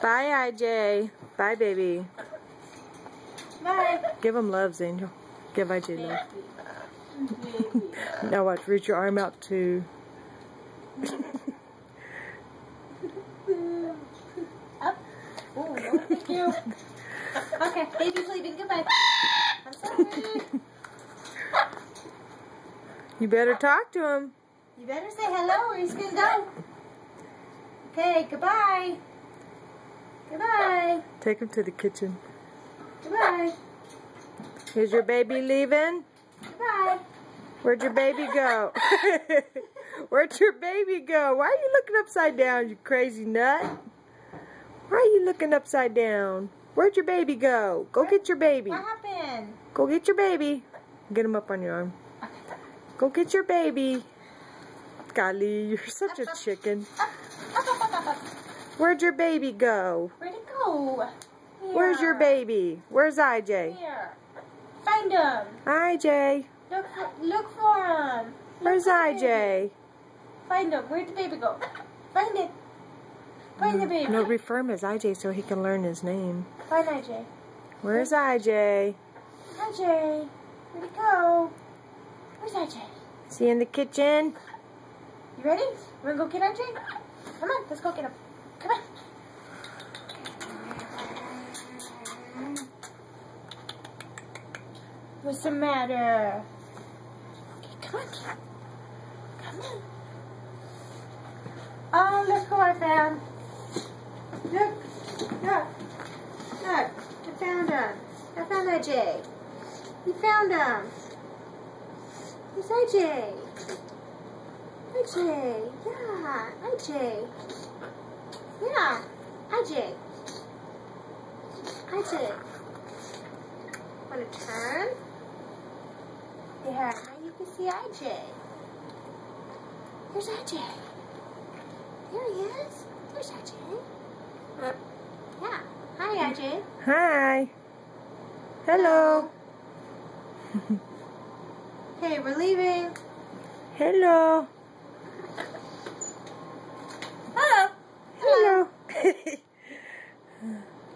Bye, IJ. Bye, baby. Bye. Give him loves, Angel. Give IJ love. Now watch, reach your arm out too. Up. Oh, no, thank you. Okay, baby's leaving. Goodbye. I'm sorry. You better talk to him. You better say hello or he's gonna go. Okay, goodbye. Goodbye. Take him to the kitchen. Goodbye. Is your baby leaving? Goodbye. Where'd your baby go? Where'd your baby go? Why are you looking upside down, you crazy nut? Why are you looking upside down? Where'd your baby go? Go get your baby. What happened? Go get your baby. Get him up on your arm. Go get your baby. Golly, you're such a chicken. Where'd your baby go? Where'd it go? Here. Where's your baby? Where's IJ? Here. Find him. IJ. Look for him. Where's IJ? Find him. Where'd the baby go? Find it. Find the baby. No, refer him as IJ so he can learn his name. Find IJ. Where's IJ? IJ. Where'd it go? Where's IJ? Is he in the kitchen? You ready? We're gonna go get IJ? Come on, let's go get him. Come on. What's the matter? Okay, come on. Come on. Oh, look who I found. Look. Look. Look. I found him. I found IJ. We found him. It's IJ. IJ. Yeah. IJ. Yeah. IJ. IJ. Want to turn? There. Now you can see IJ. Here's IJ. There he is. There's IJ. Yeah. Hi, IJ. Hi. Hello. Okay, we're leaving. Hello. Hello. Hello.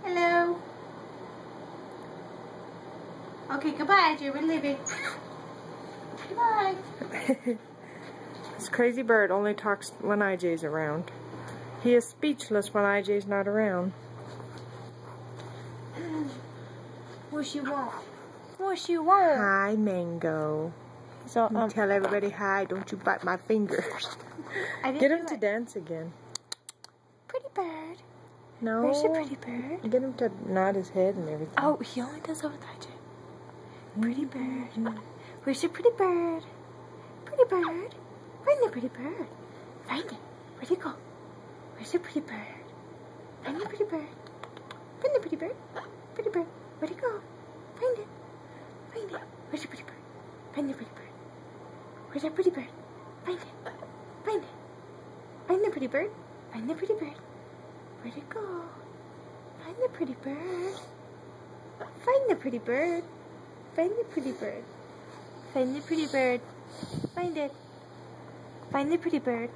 Hello. Okay, goodbye, IJ. We're leaving. Goodbye. This crazy bird only talks when IJ's around. He is speechless when IJ's not around. What you want? What you want? Hi, Mango. So, Tell everybody hi. Don't you bite my fingers. Get him to dance again. Pretty bird. No. Where's your pretty bird? Get him to nod his head and everything. Oh, he only does that with IJ. Pretty bird. Where's your pretty bird? Pretty bird. Find the pretty bird. Find it. Where'd it go? Where's your pretty bird? Find the pretty bird. Find the pretty bird. Pretty bird. Where'd it go? Find it. Find it. Where's your pretty bird? Find the pretty bird. Where's your pretty bird? Find it. Find it. Find the pretty bird. Find the pretty bird. Where'd it go? Find the pretty bird. Find the pretty bird. Find the pretty bird. Find the pretty bird. Find it. Find the pretty bird.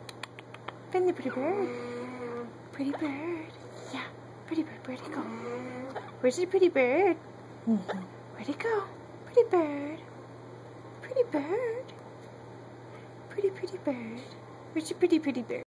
Find the pretty bird. Pretty bird. Yeah, pretty bird. Where'd it go? Where's the pretty bird? Where'd it go? Pretty bird. Pretty bird. Pretty bird. Where's your pretty bird?